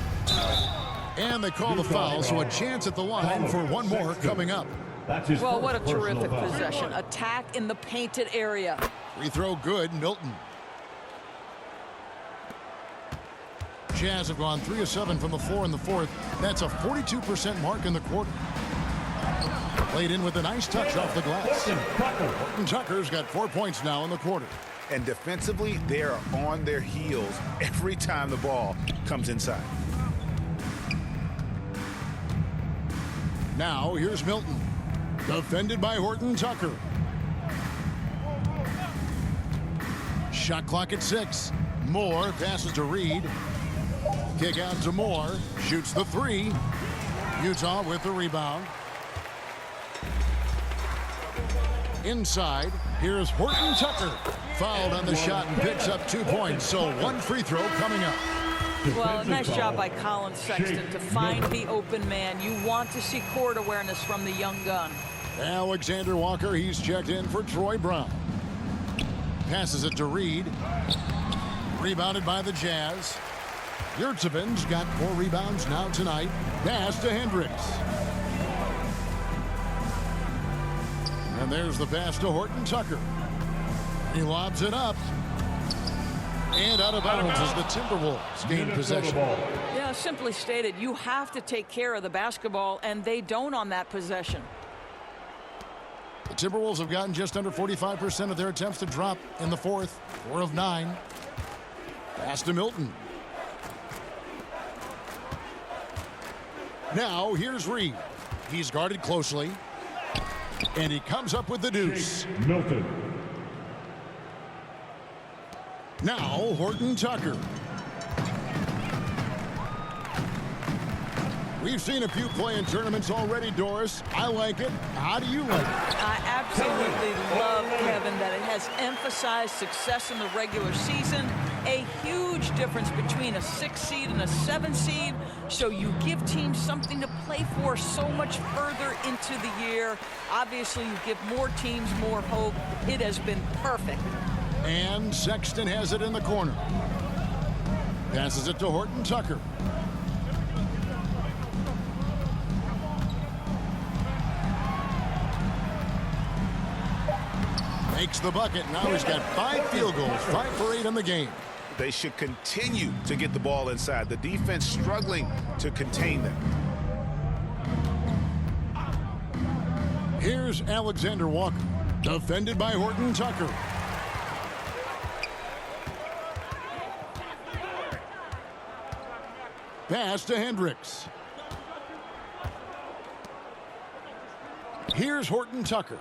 And they call the foul, so a chance at the line for one more coming up. Well, what a terrific possession. Attack in the painted area. Free throw good, Milton. Jazz have gone 3 of 7 from the floor in the fourth. That's a 42% mark in the quarter. Played in with a nice touch off the glass. Horton Tucker's got 4 points now in the quarter. And defensively, they are on their heels every time the ball comes inside. Now, here's Milton. Defended by Horton Tucker. Shot clock at 6. Moore passes to Reed. Kick out to Moore. Shoots the 3. Utah with the rebound. Inside, here's Horton Tucker. Fouled on the shot and picks up 2 points. So one free throw coming up. Well, nice job by Colin Sexton to find the open man. You want to see court awareness from the young gun. Alexander Walker, he's checked in for Troy Brown. Passes it to Reed. Rebounded by the Jazz. Yurtseven's got 4 rebounds now tonight. Pass to Hendricks. And there's the pass to Horton Tucker. He lobs it up. And out of bounds as the Timberwolves gain possession. Yeah, simply stated, you have to take care of the basketball, and they don't on that possession. The Timberwolves have gotten just under 45% of their attempts to drop in the fourth. 4 of 9. Pass to Milton. Now, here's Reed. He's guarded closely. And he comes up with the deuce. Milton. Now, Horton Tucker. We've seen a few play in tournaments already, Doris. I like it. How do you like it? I absolutely love, Kevin, that it has emphasized success in the regular season. A huge difference between a 6 seed and a 7 seed. So you give teams something to play for so much further into the year. Obviously, you give more teams more hope. It has been perfect. And Sexton has it in the corner. Passes it to Horton Tucker. Makes the bucket. Now he's got 5 field goals, 5 for 8 in the game. They should continue to get the ball inside. The defense struggling to contain them. Here's Alexander Walker, defended by Horton Tucker. Pass to Hendricks. Here's Horton Tucker.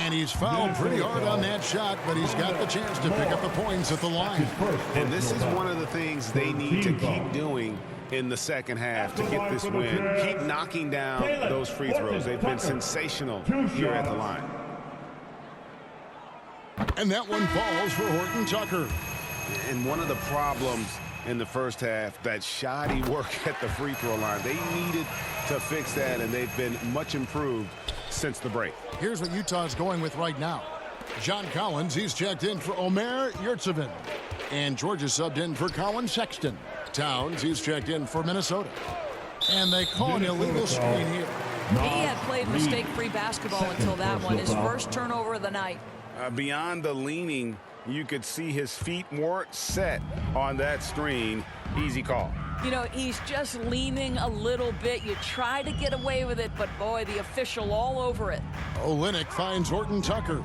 And he's fouled pretty hard on that shot, but he's got the chance to pick up the points at the line. And this is one of the things they need to keep doing in the second half to get this win. Keep knocking down those free throws. They've been sensational here at the line. And that one falls for Horton Tucker. And one of the problems in the first half, that shoddy work at the free throw line. They needed to fix that, and they've been much improved since the break. Here's what Utah's going with right now. John Collins, he's checked in for Omer Yurtseven. And Georgia subbed in for Colin Sexton. Towns, he's checked in for Minnesota. And they call an illegal screen here. He had played mistake-free basketball until that one, his first turnover of the night. Beyond the leaning, you could see his feet weren't set on that screen. Easy call. You know, he's just leaning a little bit. You try to get away with it, but boy, the official all over it. Olynyk finds Horton Tucker.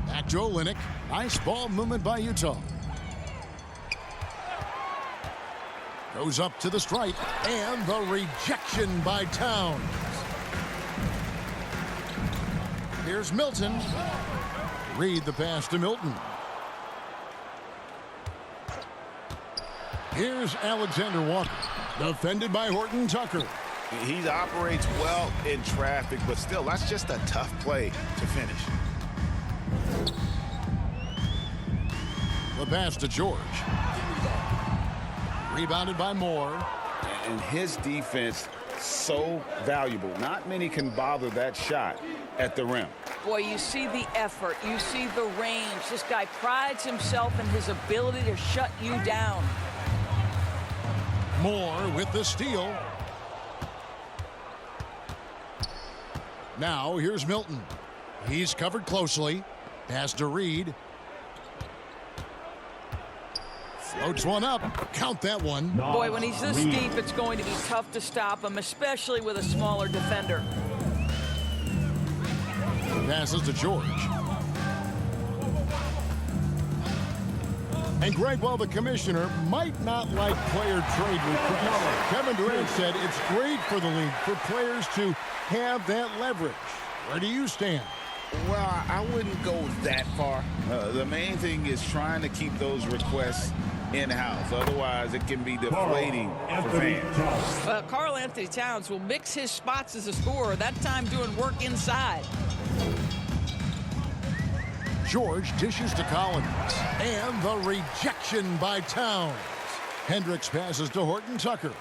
Back to Olynyk. Nice ball movement by Utah. Goes up to the stripe, and the rejection by Towns. Here's Milton. Read the pass to Milton. Here's Alexander Walker, defended by Horton Tucker. He operates well in traffic, but still, that's just a tough play to finish. The pass to George. Rebounded by Moore. And his defense so valuable. Not many can bother that shot at the rim. Boy, you see the effort. You see the range. This guy prides himself in his ability to shut you down. Moore with the steal. Now here's Milton. He's covered closely. Pass to Reed. Floats one up. Count that one. Boy, when he's this deep, it's going to be tough to stop him, especially with a smaller defender. Passes to George. And Greg, while the commissioner might not like player trade requests, Kevin Durant said it's great for the league for players to have that leverage. Where do you stand? Well, I wouldn't go that far. The main thing is trying to keep those requests in-house. Otherwise, it can be deflating for fans. Karl Anthony Towns will mix his spots as a scorer, that time doing work inside. George dishes to Collins. And the rejection by Towns. Hendricks passes to Horton Tucker.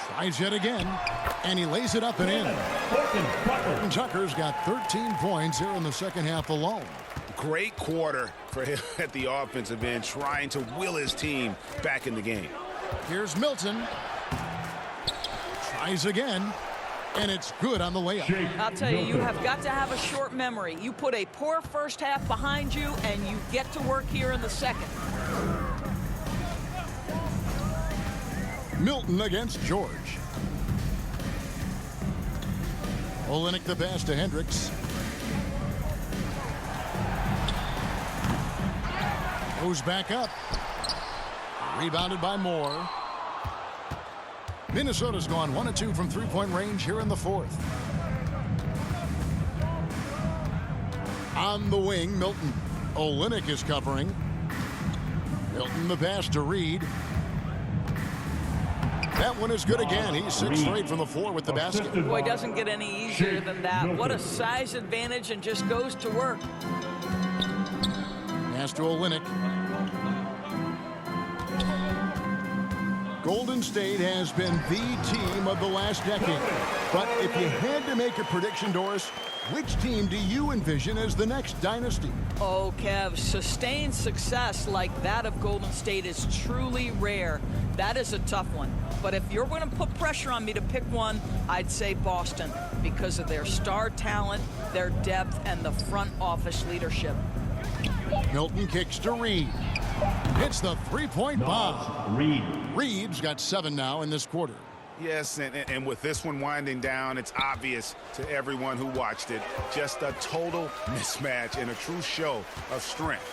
Tries yet again. And he lays it up and in. Horton Tucker's got 13 points here in the second half alone. Great quarter for him at the offensive end, trying to will his team back in the game. Here's Milton. Tries again. And it's good on the layup. I'll tell you, you have got to have a short memory. You put a poor first half behind you, and you get to work here in the second. Milton against George. Olynyk the pass to Hendricks. Goes back up. Rebounded by Moore. Minnesota's gone 1 of 2 from three-point range here in the fourth. On the wing, Milton. Olynyk is covering. Milton the pass to Reed. That one is good again. He's 6 straight from the floor with the basket. Boy, doesn't get any easier than that. What a size advantage, and just goes to work. Pass to Olynyk. Golden State has been the team of the last decade. But if you had to make a prediction, Doris, which team do you envision as the next dynasty? Oh, Kev, sustained success like that of Golden State is truly rare. That is a tough one. But if you're going to put pressure on me to pick one, I'd say Boston because of their star talent, their depth, and the front office leadership. Milton kicks to Reed. Hits the three-point bomb. Reed's got 7 now in this quarter. Yes, and with this one winding down, it's obvious to everyone who watched it. Just a total mismatch and a true show of strength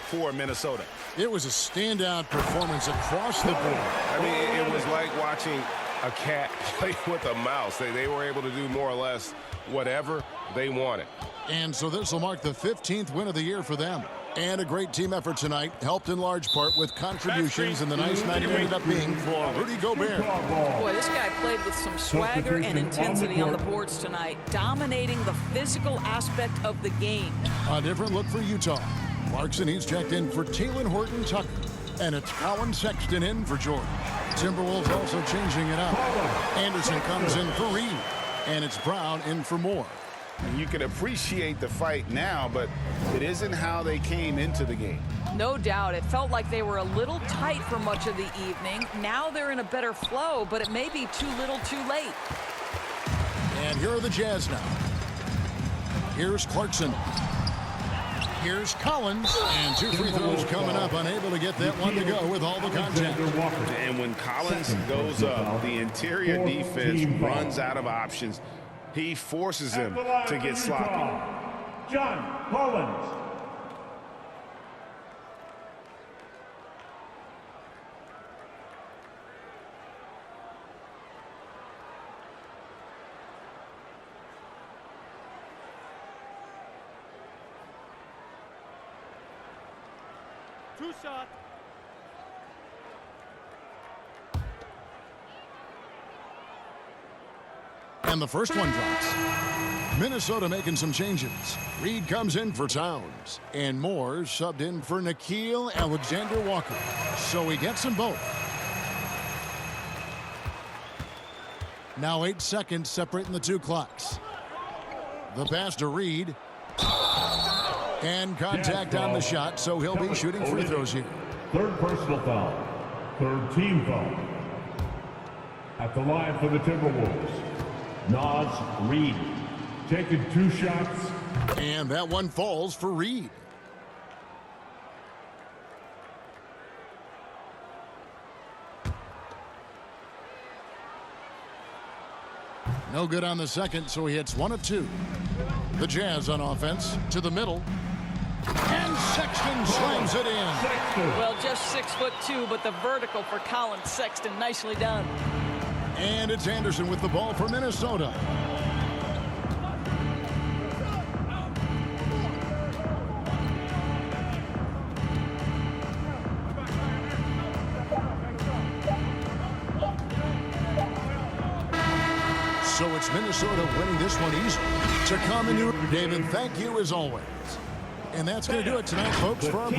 for Minnesota. It was a standout performance across the board. I mean, it was like watching a cat play with a mouse. They were able to do more or less whatever they wanted. And so this will mark the 15th win of the year for them. And a great team effort tonight, helped in large part with contributions in the nice night it ended up being for Rudy Gobert. Boy, this guy played with some swagger and intensity on the boards tonight, dominating the physical aspect of the game. A different look for Utah. Clarkson, he's checked in for Talen Horton-Tucker. And it's Colin Sexton in for Jordan. Timberwolves also changing it up. Anderson comes in for Reed. And it's Brown in for Moore. And you can appreciate the fight now, but it isn't how they came into the game. No doubt. It felt like they were a little tight for much of the evening. Now they're in a better flow, but it may be too little too late. And here are the Jazz now. Here's Clarkson. Here's Collins. And 2 free throws coming up. Unable to get that one to go with all the contact. And when Collins goes up, the interior defense runs out of options. He forces him to get sloppy. John Collins. Two shot. And the first one drops. Minnesota making some changes. Reed comes in for Towns. And Moore subbed in for Nickeil Alexander-Walker. So he gets them both. Now 8 seconds separating the 2 clocks. The pass to Reed. And contact on the shot, so he'll be shooting free throws here. Third personal foul. Third team foul. At the line for the Timberwolves, Naz Reid, taking 2 shots. And that one falls for Reed. No good on the second, so he hits 1 of 2. The Jazz on offense to the middle. And Sexton slams it in. Well, just 6'2", but the vertical for Colin Sexton. Nicely done. And it's Anderson with the ball for Minnesota. So it's Minnesota winning this one easily. To come in, David, thank you as always. And that's going to do it tonight, folks, for our